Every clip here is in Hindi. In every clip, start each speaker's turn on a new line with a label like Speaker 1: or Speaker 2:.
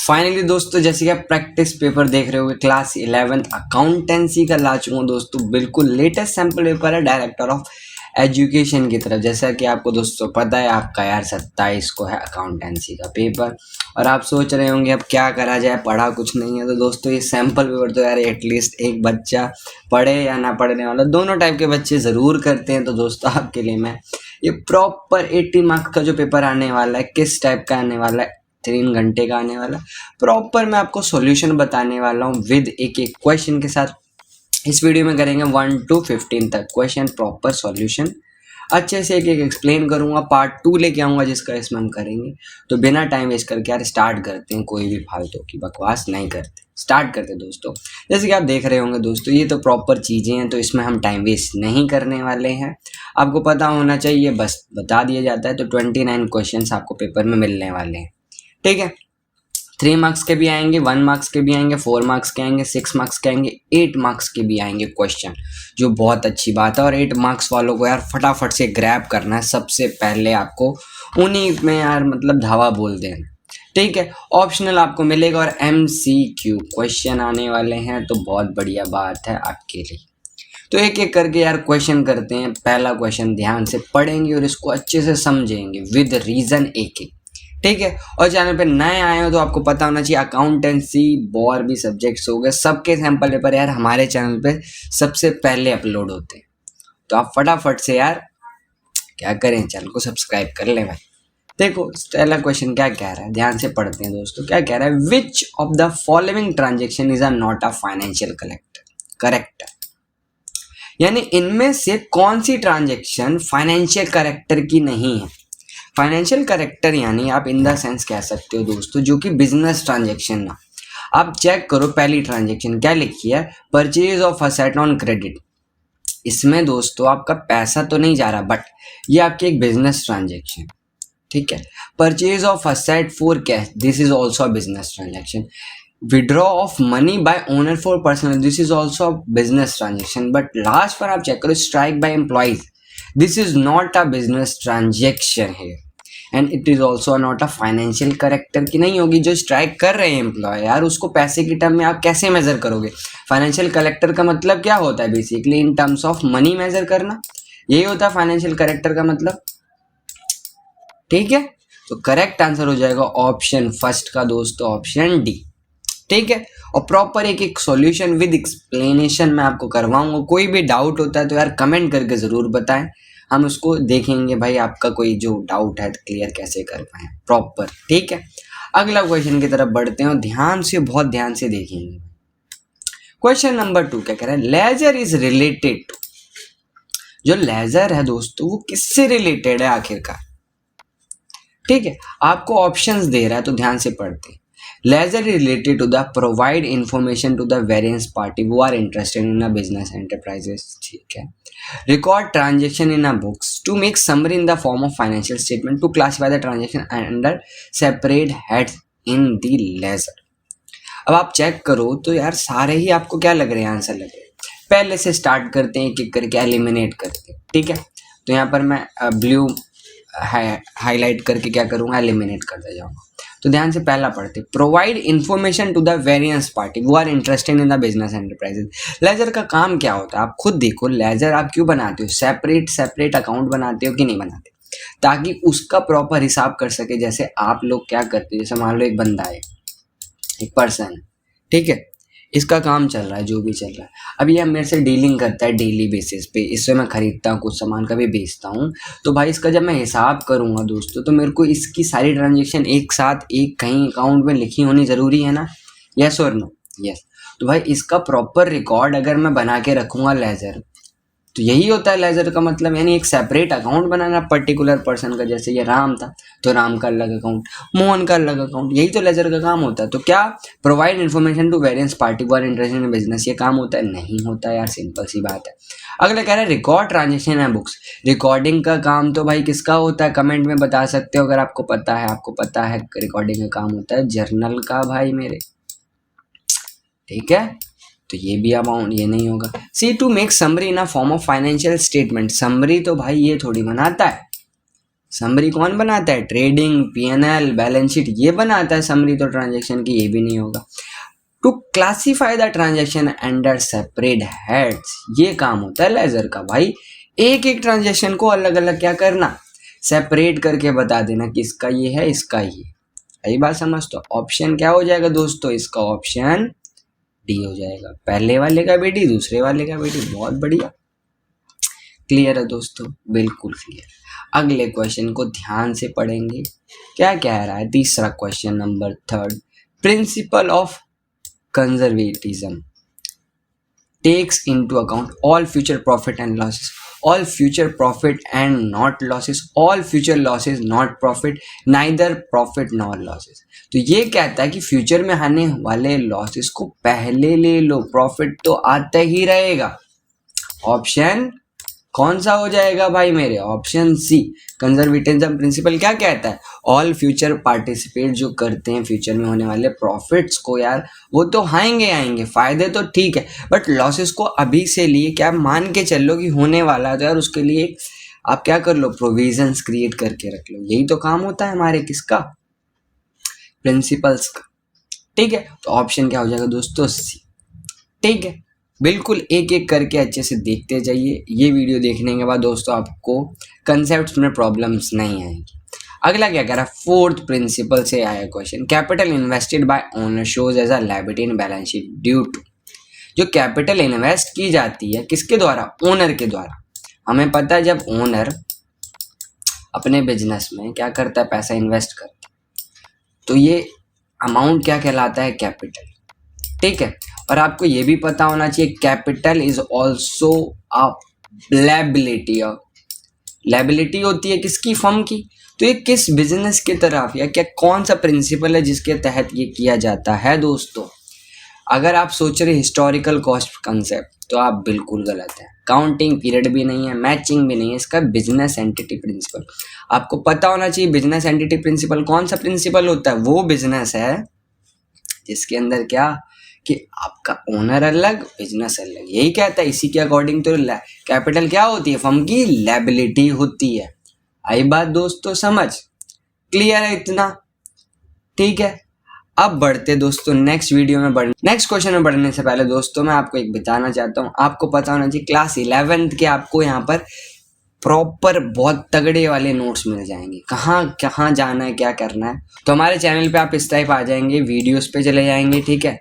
Speaker 1: फाइनली दोस्तों, जैसे कि आप प्रैक्टिस पेपर देख रहे होगे, क्लास 11th अकाउंटेंसी का ला चुका हूँ दोस्तों। बिल्कुल लेटेस्ट सैम्पल पेपर है डायरेक्टर ऑफ एजुकेशन की तरफ। जैसा कि आपको दोस्तों पता है, आपका यार 27 को है अकाउंटेंसी का पेपर। और आप सोच रहे होंगे अब क्या करा जाए, पढ़ा कुछ नहीं है। तो दोस्तों ये सैम्पल पेपर तो यार एटलीस्ट एक बच्चा पढ़े या ना पढ़ने वाला, दोनों टाइप के बच्चे ज़रूर करते हैं। तो दोस्तों आपके लिए मैं ये प्रॉपर 80 मार्क्स का जो पेपर आने वाला है, किस टाइप का आने वाला है, 3 घंटे का आने वाला, प्रॉपर मैं आपको सॉल्यूशन बताने वाला हूँ विद एक एक क्वेश्चन के साथ। इस वीडियो में करेंगे 1 to 15 तक क्वेश्चन, प्रॉपर सॉल्यूशन अच्छे से एक एक एक्सप्लेन करूंगा। पार्ट 2 लेके आऊंगा जिसका इसमें हम करेंगे। तो बिना टाइम वेस्ट करके यार स्टार्ट करते हैं, कोई भी फालतू की बकवास नहीं करते, स्टार्ट करते हैं दोस्तों। जैसे कि आप देख रहे होंगे दोस्तों, ये तो प्रॉपर चीज़ें हैं, तो इसमें हम टाइम वेस्ट नहीं करने वाले हैं। आपको पता होना चाहिए, बस बता दिया जाता है। तो 29 क्वेश्चन आपको पेपर में मिलने वाले हैं, ठीक है। 3 मार्क्स के भी आएंगे, 1 मार्क्स के भी आएंगे, 4 मार्क्स के आएंगे, 6 मार्क्स के आएंगे, 8 मार्क्स के भी आएंगे क्वेश्चन, जो बहुत अच्छी बात है। और 8 मार्क्स वालों को यार फटाफट से ग्रैब करना है। सबसे पहले आपको उन्हीं में यार मतलब धावा बोल देना, ठीक है। ऑप्शनल आपको मिलेगा और MCQ क्वेश्चन आने वाले हैं, तो बहुत बढ़िया बात है आपके लिए। तो एक एक करके यार क्वेश्चन करते हैं। पहला क्वेश्चन ध्यान से पढ़ेंगे और इसको अच्छे से समझेंगे विद रीजन एक एक, ठीक है। और चैनल पे नए आए हो तो आपको पता होना चाहिए, अकाउंटेंसी और भी सब्जेक्ट्स हो गए, सबके सैंपल पेपर यार हमारे चैनल पे सबसे पहले अपलोड होते हैं। तो आप फटाफट से यार क्या करें, चैनल को सब्सक्राइब कर लें भाई। देखो पहला क्वेश्चन क्या कह रहा है, ध्यान से पढ़ते हैं दोस्तों। क्या कह रहा है, which of the following transaction is not a financial character. यानी इनमें से कौन सी ट्रांजेक्शन फाइनेंशियल करेक्टर की नहीं है। फाइनेंशियल करेक्टर यानी आप इन द सेंस कह सकते हो दोस्तों, जो कि बिजनेस ट्रांजेक्शन ना। आप चेक करो पहली ट्रांजेक्शन क्या लिखी है, purchase of asset on credit. इसमें दोस्तों आपका पैसा तो नहीं जा रहा, बट ये आपकी एक बिजनेस ट्रांजेक्शन, ठीक है। Purchase of asset for cash, this is also business transaction. Withdraw of money by owner for personal, this is also business transaction. But last पर आप चेक करो, strike by employees, this is not a business transaction है, and it is also not a financial character की नहीं होगी। जो स्ट्राइक कर रहे हैं एम्प्लॉय यार, उसको पैसे की टर्म में आप कैसे मेजर करोगे। फाइनेंशियल करेक्टर का मतलब क्या होता है, basically in terms of money measure करना, यही होता है फाइनेंशियल करेक्टर का मतलब, ठीक है। तो करेक्ट आंसर हो जाएगा ऑप्शन फर्स्ट का दोस्तों, ऑप्शन डी, ठीक है। और प्रॉपर एक एक सॉल्यूशन विद एक्सप्लेनेशन मैं आपको करवाऊंगा। कोई भी डाउट होता है तो यार कमेंट करके ज़रूर बताएं, हम उसको देखेंगे भाई, आपका कोई जो डाउट है तो क्लियर कैसे कर पाए प्रॉपर, ठीक है। अगला क्वेश्चन की तरफ बढ़ते हैं, ध्यान से, बहुत ध्यान से देखेंगे। क्वेश्चन नंबर 2 क्या कह रहा है, लेजर इज रिलेटेड टू। जो लेजर है दोस्तों वो किससे रिलेटेड है आखिरकार, ठीक है। आपको ऑप्शंस दे रहा है तो ध्यान से पढ़ते हैं। Leisure is related to the provide information to the various party who are interested in a business enterprises, ठीक है। Record transaction in a books to make summary in the form of financial statement to classify the transaction under separate heads in the ledger। अब आप चेक करो तो यार सारे ही आपको क्या लग रहे हैं, आंसर लग रहे हैं। पहले से स्टार्ट करते हैं, एक एक करके एलिमिनेट करते हैं, ठीक है। तो यहाँ पर मैं ब्लू हाईलाइट करके क्या करूँगा, एलिमिनेट करता जाऊँगा। तो ध्यान से पहला पढ़ते, provide information to the various party who are interested in the business enterprises. Ledger का काम क्या होता है, आप खुद देखो। लेजर आप क्यों बनाते हो, सेपरेट अकाउंट बनाते हो कि नहीं बनाते, ताकि उसका प्रॉपर हिसाब कर सके। जैसे आप लोग क्या करते हो, जैसे मान लो एक बंदा है, एक पर्सन, ठीक है, इसका काम चल रहा है, जो भी चल रहा है, अब ये मेरे से डीलिंग करता है डेली बेसिस पे, इससे मैं खरीदता हूँ कुछ सामान, कभी बेचता हूँ। तो भाई इसका जब मैं हिसाब करूँगा दोस्तों, तो मेरे को इसकी सारी ट्रांजेक्शन एक साथ एक कहीं अकाउंट में लिखी होनी ज़रूरी है ना, यस और नो, यस। तो भाई इसका प्रॉपर रिकॉर्ड अगर मैं बना के रखूँगा लेजर, तो यही होता है लेजर का मतलब, यानी एक सेपरेट अकाउंट बनाना पर्टिकुलर पर्सन का। जैसे ये राम था तो राम का अलग अकाउंट, मोहन का अलग अकाउंट, यही तो लेजर का काम होता है। तो क्या provide information to various party for interested in business, ये काम होता है, नहीं होता यार, सिंपल सी बात है। अगला कह रहा है रिकॉर्ड ट्रांजेक्शन है बुक्स। रिकॉर्डिंग का काम तो भाई किसका होता है, कमेंट में बता सकते हो अगर आपको पता है। आपको पता है रिकॉर्डिंग का काम होता है जर्नल का भाई मेरे, ठीक है। तो ये भी अमाउंट, ये नहीं होगा। See to make summary in a form of financial statement, summary तो भाई ये थोड़ी बनाता है, समरी कौन बनाता है? ट्रेडिंग, पीएनएल, बैलेंस शीट ये बनाता है समरी, तो ट्रांजैक्शन की ये भी नहीं होगा। To classify the transaction under separate heads, ये काम होता है लेजर का भाई। एक एक ट्रांजैक्शन को अलग अलग क्या करना, सेपरेट करके बता देना कि इसका ये है, इसका ये। यही बात समझ। तो ऑप्शन क्या हो जाएगा दोस्तों? इसका ऑप्शन डी हो जाएगा। पहले वाले का भी डी, दूसरे वाले का भी डी। बहुत बढ़िया, क्लियर है दोस्तों? बिल्कुल क्लियर। अगले क्वेश्चन को ध्यान से पढ़ेंगे। क्या कह रहा है? तीसरा question number 3, principle of conservatism takes into account all future profit and losses, all future profit and not losses, all future losses not profit, neither profit nor losses। तो ये कहता है कि फ्यूचर में आने वाले लॉसेस को पहले ले लो, प्रॉफिट तो आता ही रहेगा। ऑप्शन कौन सा हो जाएगा भाई मेरे? Option C. कंजर्वेटिज्म प्रिंसिपल क्या कहता है? ऑल फ्यूचर पार्टिसिपेट जो करते हैं फ्यूचर में होने वाले प्रॉफिट्स को, यार वो तो आएंगे, फायदे तो ठीक है, बट लॉसेस को अभी से लिए क्या मान के चल लो कि होने वाला है, तो यार उसके लिए आप क्या कर लो, प्रोविजंस क्रिएट करके रख लो। यही तो काम होता है हमारे किसका? प्रिंसिपल्स का। ठीक है, तो ऑप्शन क्या हो जाएगा दोस्तों? सी। ठीक है, बिल्कुल एक एक करके अच्छे से देखते जाइए। ये वीडियो देखने के बाद दोस्तों आपको कंसेप्ट्स में प्रॉब्लम्स नहीं आएंगी। अगला क्या कह रहा है? फोर्थ प्रिंसिपल से आया question, capital invested by owner shows as a liability in balance sheet due to. जो कैपिटल इन्वेस्ट की जाती है किसके द्वारा? ओनर के द्वारा। हमें पता है जब ओनर अपने बिजनेस में क्या करता है, पैसा इन्वेस्ट करता है, तो ये अमाउंट क्या कहलाता है? कैपिटल। ठीक है, और आपको ये भी पता होना चाहिए capital is also a liability. Liability होती है किसकी? फर्म की। तो ये किस बिजनेस की तरफ या क्या कौन सा प्रिंसिपल है जिसके तहत ये किया जाता है दोस्तों? अगर आप सोच रहे हिस्टोरिकल कॉस्ट कंसेप्ट, तो आप बिल्कुल गलत है। काउंटिंग पीरियड भी नहीं है, मैचिंग भी नहीं है, इसका बिजनेस एंटिटी प्रिंसिपल। आपको पता होना चाहिए बिजनेस एंटिटी प्रिंसिपल कौन सा प्रिंसिपल होता है? वो बिजनेस है जिसके अंदर क्या कि आपका ओनर अलग, बिजनेस अलग। यही कहता है, इसी के अकॉर्डिंग तो कैपिटल क्या होती है? फर्म की लायबिलिटी होती है। आई बात दोस्तों समझ? क्लियर है इतना? ठीक है, अब बढ़ते दोस्तों नेक्स्ट वीडियो में नेक्स्ट क्वेश्चन में बढ़ने से पहले दोस्तों मैं आपको एक बताना चाहता हूँ। आपको पता होना चाहिए क्लास 11th के आपको यहाँ पर प्रॉपर बहुत तगड़े वाले नोट्स मिल जाएंगे। कहाँ कहाँ जाना है, क्या करना है, तो हमारे चैनल पे आप इस टाइप आ जाएंगे, वीडियोस पे चले जाएंगे। ठीक है,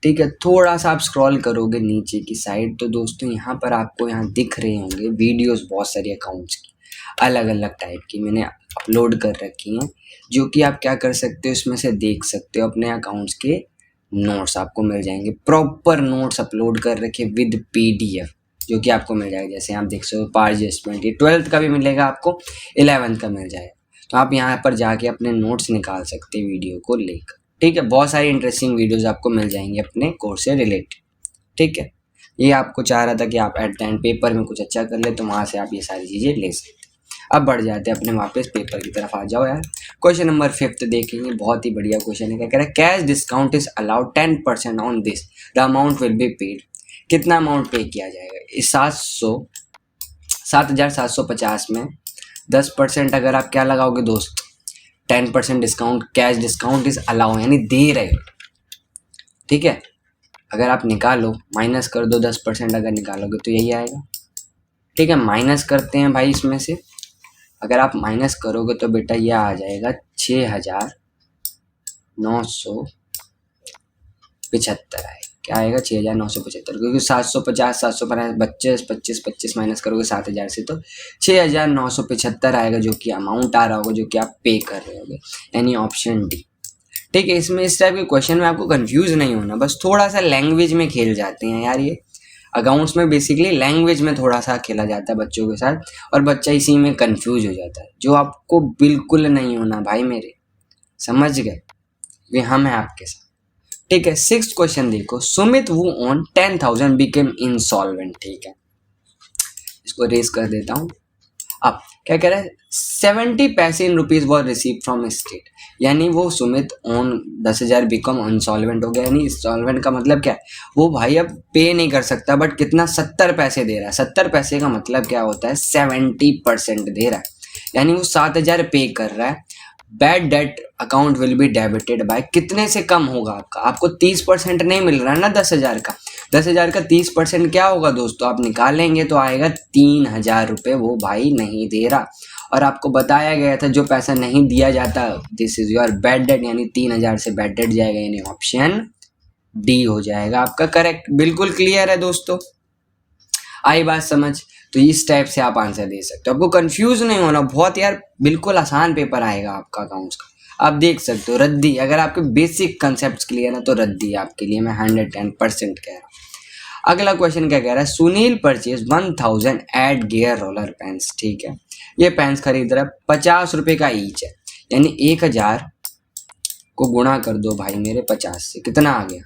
Speaker 1: ठीक है, थोड़ा सा आप स्क्रॉल करोगे नीचे की साइड, तो दोस्तों यहाँ पर आपको यहाँ दिख रहे होंगे वीडियोस बहुत सारी अकाउंट्स की, अलग अलग टाइप की मैंने अपलोड कर रखी हैं, जो कि आप क्या कर सकते हो, इसमें से देख सकते हो। अपने अकाउंट्स के नोट्स आपको मिल जाएंगे, प्रॉपर नोट्स अपलोड कर रखे विद PDF, जो कि आपको मिल जाएगा। जैसे आप देख सकते हो पार एडजस्टमेंट, ये 12th का भी मिलेगा आपको, 11th का मिल जाएगा। तो आप यहाँ पर जाके अपने नोट्स निकाल सकते हैं वीडियो को लेकर। ठीक है, बहुत सारी इंटरेस्टिंग वीडियोस आपको मिल जाएंगे अपने कोर्स से रिलेटेड। ठीक है, ये आपको चाह रहा था कि आप एट द एंड पेपर में कुछ अच्छा कर ले, तो वहाँ से आप ये सारी चीज़ें ले सकते हैं। अब बढ़ जाते हैं अपने वापस पेपर की तरफ, आ जाओ यार। क्वेश्चन नंबर 5 देखेंगे, बहुत ही बढ़िया क्वेश्चन है। क्या कह रहा है? Cash discount is allowed 10% on this, the amount will be paid. कितना अमाउंट पे किया जाएगा? इस 7,750 में 10% अगर आप क्या लगाओगे दोस्त, 10% discount, cash discount is allow, यानी दे रहे हो। ठीक है, अगर आप निकालो, माइनस कर दो 10%, अगर निकालोगे तो यही आएगा। ठीक है, माइनस करते हैं भाई इसमें से। अगर आप माइनस करोगे तो बेटा यह आ जाएगा 6,975 आएगा। क्या आएगा? 6,975, क्योंकि 750, 750, 25, 25 माइनस करोगे 7,000 से, तो 6,975 आएगा, जो कि अमाउंट आ रहा होगा, जो कि आप पे कर रहे होगे, यानी ऑप्शन डी। ठीक है, इसमें इस टाइप के क्वेश्चन में आपको कंफ्यूज नहीं होना, बस थोड़ा सा लैंग्वेज में खेल जाते हैं यार। ये अकाउंट्स में बेसिकली लैंग्वेज में थोड़ा सा खेला जाता है बच्चों के साथ, और बच्चा इसी में कंफ्यूज हो जाता है, जो आपको बिल्कुल नहीं होना भाई मेरे, समझ गए? ये हम हैं आपके साथ। ठीक है, 6th क्वेश्चन देखो, Sumit who owned 10,000 became insolvent। ठीक है, इसको रेस कर देता हूँ। अब क्या कह रहा है? 70 पैसे in rupees war receive from state, यानी वो सुमित ओन 10,000 बिकम इंसॉल्वेंट हो गया। यानी इंसॉल्वेंट का मतलब क्या है? वो भाई अब पे नहीं कर सकता, बट कितना? 70 पैसे दे रहा है। 70 पैसे का मतलब क्या होता है? 70% दे रहा है, यानी वो 7,000 पे कर रहा है। Bad debt account will be debited bye, कितने से कम होगा आपका, आपको 30% नहीं मिल रहा है ना 10,000 का, 10,000 का 30% क्या होगा दोस्तों, आप निकालेंगे तो आएगा 3,000 रुपये, वो भाई नहीं दे रहा। और आपको बताया गया था जो पैसा नहीं दिया जाता this is your bad debt, यानी 3,000 से बैड डेट जाएगा, यानी ऑप्शन डी हो जाएगा आपका करेक्ट। बिल्कुल क्लियर है दोस्तों, आई बात समझ। तो इस टाइप से आप आंसर दे सकते हो, आपको कंफ्यूज नहीं होना, बहुत यार बिल्कुल आसान पेपर आएगा आपका अकाउंट्स का। आप देख सकते हो रद्दी, अगर आपके बेसिक कंसेप्ट क्लियर है तो रद्दी आपके लिए मैं 110% कह रहा हूँ। अगला क्वेश्चन क्या कह रहा है, Sunil purchase 1000 ad gear roller pens. ठीक है, ये पेन्स खरीद रहा है, 50 रुपये का ईच है, यानी 1000 को गुणा कर दो भाई मेरे 50 से, कितना आ गया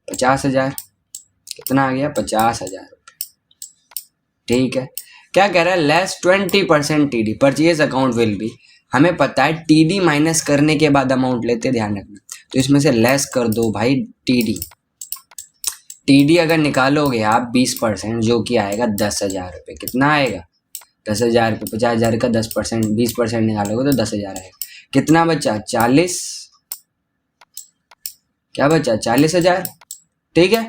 Speaker 1: 50,000, कितना आ गया 50,000 रुपये। ठीक है, क्या कह रहा है, less 20% TD purchase account will be, हमें पता है टीडी माइनस करने के बाद अमाउंट लेते, ध्यान रखना, तो इसमें से लेस कर दो भाई टीडी। टीडी अगर निकालोगे आप 20%, जो कि आएगा 10,000 रुपये, कितना आएगा 10,000 रुपये, 50,000 का 10%, 20% निकालोगे तो 10,000 आएगा, कितना बचा 40, क्या बचा 40,000। ठीक है,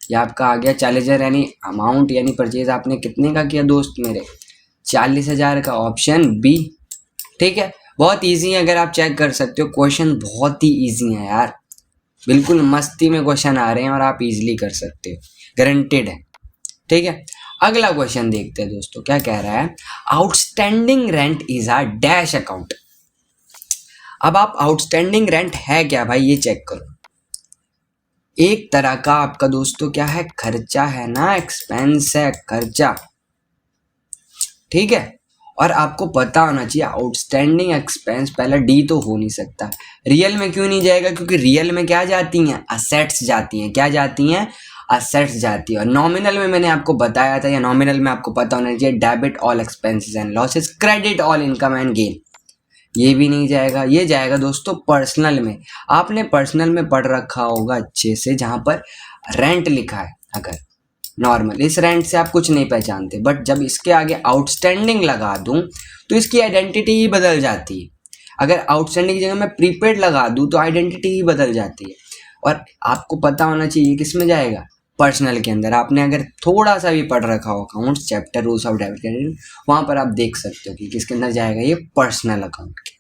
Speaker 1: ये आपका आ गया 40,000, यानी अमाउंट यानी परचेज आपने कितने का किया दोस्त मेरे, 40,000 का, ऑप्शन बी। ठीक है, बहुत इजी है, अगर आप चेक कर सकते हो क्वेश्चन बहुत ही इजी है यार, बिल्कुल मस्ती में क्वेश्चन आ रहे हैं और आप इजीली कर सकते हो, गारंटेड है। ठीक है, अगला क्वेश्चन देखते हैं दोस्तों, क्या कह रहा है, outstanding rent is a dash account. अब आप आउटस्टैंडिंग रेंट है क्या भाई, ये चेक करो, एक तरह का आपका दोस्तों क्या है, खर्चा है ना, एक्सपेंस है, खर्चा। ठीक है, और आपको पता होना चाहिए आउटस्टैंडिंग एक्सपेंस पहला डी तो हो नहीं सकता। रियल में क्यों नहीं जाएगा, क्योंकि रियल में क्या जाती हैं, असेट्स जाती हैं, क्या जाती हैं, असेट्स जाती है। और नॉमिनल में मैंने आपको बताया था, या नॉमिनल में आपको पता होना चाहिए debit all expenses and losses, credit all income and gain, ये भी नहीं जाएगा। ये जाएगा दोस्तों पर्सनल में, आपने पर्सनल में पढ़ रखा होगा अच्छे से, जहां पर रेंट लिखा है, अगर नॉर्मल इस रेंट से आप कुछ नहीं पहचानते, बट जब इसके आगे आउटस्टैंडिंग लगा दूं तो इसकी आइडेंटिटी ही बदल जाती है। अगर आउटस्टैंडिंग की जगह मैं प्रीपेड लगा दूं तो आइडेंटिटी ही बदल जाती है। और आपको पता होना चाहिए किस में जाएगा, पर्सनल के अंदर। आपने अगर थोड़ा सा भी पढ़ रखा हो accounts chapter rules of debit credit, वहां पर आप देख सकते हो कि किसके अंदर जाएगा, ये पर्सनल अकाउंट के।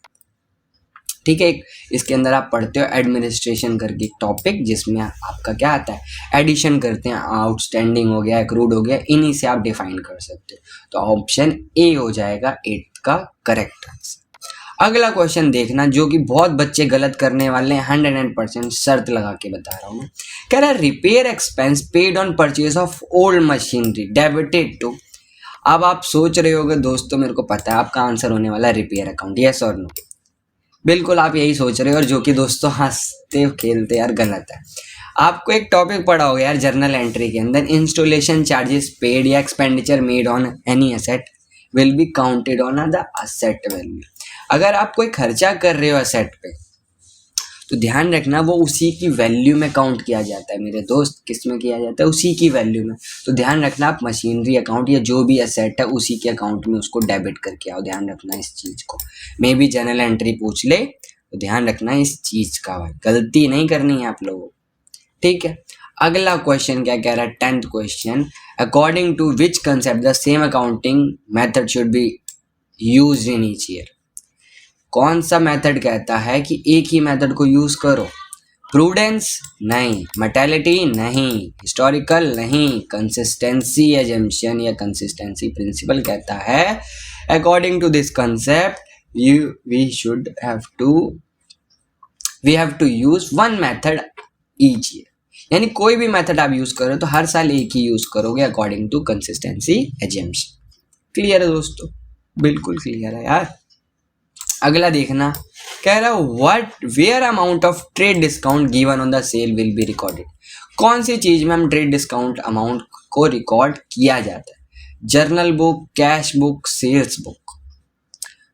Speaker 1: ठीक है, इसके अंदर आप पढ़ते हो एडमिनिस्ट्रेशन करके एक टॉपिक, जिसमें आपका क्या आता है, एडिशन करते हैं, आउटस्टैंडिंग हो गया, एक्रूड हो गया, इन्हीं से आप डिफाइन कर सकते हो। तो ऑप्शन ए हो जाएगा 8th का करेक्ट आंसर। अगला क्वेश्चन देखना, जो कि बहुत बच्चे गलत करने वाले हैं, 100% शर्त लगा के बता रहा हूँ मैं। कह रहा है repair expense paid on purchase of old machinery debited to. अब आप सोच रहे होगे दोस्तों, मेरे को पता है आपका आंसर होने वाला है रिपेयर अकाउंट, यस और नो। बिल्कुल आप यही सोच रहे हो, और जो कि दोस्तों हंसते खेलते यार गलत है। आपको एक टॉपिक पढ़ा होगा यार जर्नल एंट्री के अंदर, इंस्टॉलेशन चार्जेस पेड या expenditure made on any asset will be counted on the asset value. अगर आप कोई खर्चा कर रहे हो असेट पे, तो ध्यान रखना वो उसी की वैल्यू में काउंट किया जाता है मेरे दोस्त, किस में किया जाता है, उसी की वैल्यू में। तो ध्यान रखना आप मशीनरी अकाउंट या जो भी असेट है उसी के अकाउंट में उसको डेबिट करके आओ, ध्यान रखना इस चीज को। मे भी जर्नल एंट्री पूछ ले तो ध्यान रखना इस चीज का, भाई गलती नहीं करनी है आप लोगों। ठीक है, अगला क्वेश्चन क्या कह रहा है, 10th question, according to which concept the same accounting method should be used in each year. कौन सा मेथड कहता है कि एक ही मेथड को यूज करो, प्रूडेंस नहीं, मॉर्टेलिटी नहीं, हिस्टोरिकल नहीं, कंसिस्टेंसी एजम्पशन या कंसिस्टेंसी प्रिंसिपल कहता है according to this concept we have to use one method each year. यानी कोई भी मेथड आप यूज करो तो हर साल एक ही यूज करोगे according to consistency assumption. Clear है दोस्तों, बिल्कुल क्लियर है यार। अगला देखना, कह रहा what where amount of trade discount given on the sale will be recorded. कौन सी चीज में हम ट्रेड डिस्काउंट अमाउंट को रिकॉर्ड किया जाता है, journal book, cash book, sales book.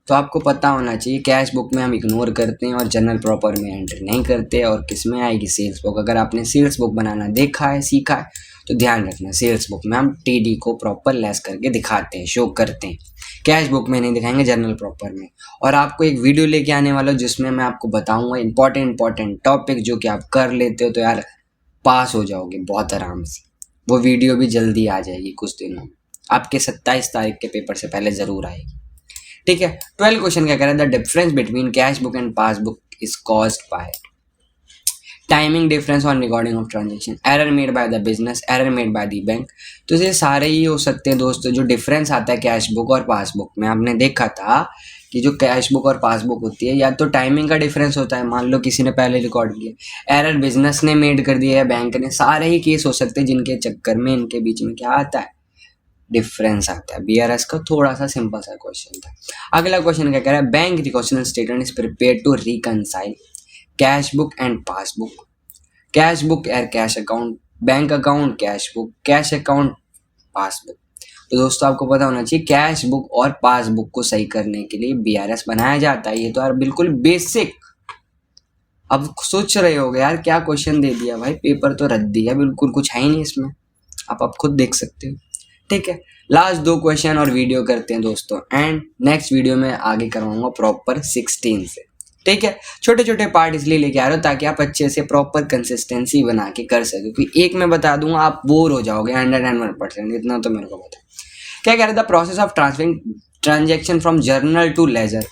Speaker 1: तो आपको पता होना चाहिए कैश बुक में हम इग्नोर करते हैं और जर्नल प्रॉपर में एंट्री नहीं करते, और किस में आएगी, सेल्स बुक। अगर आपने सेल्स बुक बनाना देखा है, सीखा है, तो ध्यान रखना सेल्स बुक में हम टीडी को प्रॉपर लेस करके दिखाते हैं, शो करते हैं कैश बुक में नहीं दिखाएंगे, जर्नल प्रॉपर में। और आपको एक वीडियो लेके आने वाला हूँ जिसमें मैं आपको बताऊंगा इंपॉर्टेंट टॉपिक जो कि आप कर लेते हो तो यार पास हो जाओगे बहुत आराम से। वो वीडियो भी जल्दी आ जाएगी कुछ दिनों में, आपके 27 तारीख के पेपर से पहले ज़रूर आएगी, ठीक है। 12 क्वेश्चन क्या कह रहा है, the difference between cash book and passbook is caused by timing difference on recording of transaction, error made by the business, error made by the bank. तो ये सारे ही हो सकते हैं दोस्तों। जो डिफरेंस आता है कैश बुक और पासबुक में, आपने देखा था कि जो कैश बुक और पासबुक होती है या तो टाइमिंग का डिफरेंस होता है, मान लो किसी ने पहले रिकॉर्ड किया, एरर बिजनेस ने मेड कर दिया है, बैंक ने, सारे ही केस हो सकते हैं जिनके चक्कर में इनके बीच में क्या आता है, डिफरेंस आता है। बीआरएस का थोड़ा सा सिंपल सा क्वेश्चन था। अगला क्वेश्चन क्या कह रहा है, bank recording statement is prepare to reconcile cash book and passbook, cash book और cash account, bank account cash book, cash account passbook. तो दोस्तों आपको पता होना चाहिए कैश बुक और पासबुक को सही करने के लिए बीआरएस बनाया जाता है। ये तो यार बिल्कुल बेसिक। अब सोच रहे होगे यार क्या क्वेश्चन दे दिया भाई, पेपर तो रद्द दिया, बिल्कुल कुछ है ही नहीं इसमें, आप खुद देख सकते हो, ठीक है। लास्ट 2 क्वेश्चन और वीडियो करते हैं दोस्तों, एंड नेक्स्ट वीडियो में आगे करवाऊंगा प्रॉपर 16 से, ठीक है। छोटे छोटे पार्ट इसलिए लेके आ रहा हूँ ताकि आप अच्छे से प्रॉपर कंसिस्टेंसी बना के कर सके, क्योंकि एक मैं बता दूंगा आप बोर हो जाओगे 101%, इतना तो मेरे को पता है। क्या कह रहा था, process of transferring transaction from journal to ledger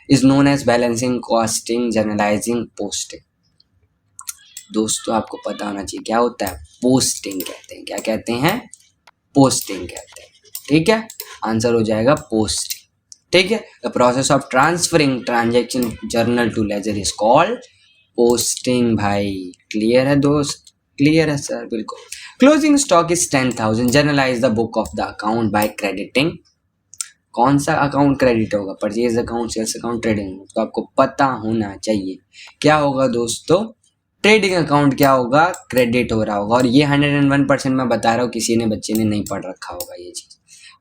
Speaker 1: is known as balancing, costing, journalising, posting. दोस्तों आपको पता होना चाहिए क्या होता है, पोस्टिंग कहते हैं। क्या कहते हैं, पोस्टिंग कहते हैं, ठीक है। आंसर हो जाएगा पोस्टिंग, ठीक है। The process of transferring transaction journal to ledger is called posting. भाई क्लियर है दोस्त, क्लियर है सर, बिल्कुल। Closing stock is 10,000, journalise the book of the account by crediting. कौन सा अकाउंट क्रेडिट होगा, purchase account, sales account, trading. तो आपको पता होना चाहिए क्या होगा दोस्तों, ट्रेडिंग अकाउंट क्या होगा, क्रेडिट हो रहा होगा। और ये 101% मैं बता रहा हूँ, किसी ने बच्चे ने नहीं पढ़ रखा होगा, ये चीज़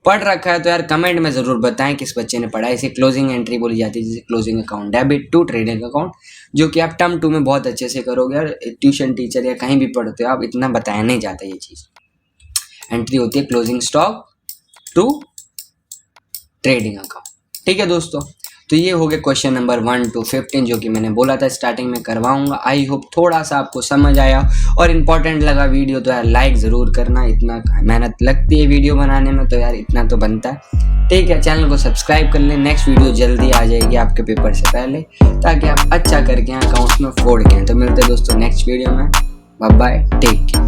Speaker 1: पढ़ रखा है तो यार कमेंट में ज़रूर बताएं किस बच्चे ने पढ़ा है। इसे क्लोजिंग एंट्री बोली जाती है, जैसे closing account, debit to trading account, जो कि आप टर्म 2 में बहुत अच्छे से करोगे। और ट्यूशन टीचर या कहीं भी पढ़ते हो आप, इतना बताया नहीं जाता ये चीज़। एंट्री होती है closing stock to trading account, ठीक है दोस्तों। तो ये हो गया क्वेश्चन नंबर 1 to 15 जो कि मैंने बोला था स्टार्टिंग में करवाऊंगा। आई होप थोड़ा सा आपको समझ आया और इम्पोर्टेंट लगा वीडियो तो यार लाइक ज़रूर करना। इतना मेहनत लगती है वीडियो बनाने में तो यार इतना तो बनता है, ठीक है। चैनल को सब्सक्राइब कर लें, नेक्स्ट वीडियो जल्दी आ जाएगी आपके पेपर से पहले, ताकि आप अच्छा करके अकाउंट्स में फोड़ के। तो मिलते हैं दोस्तों नेक्स्ट वीडियो में, बाय बाय, टेक केयर।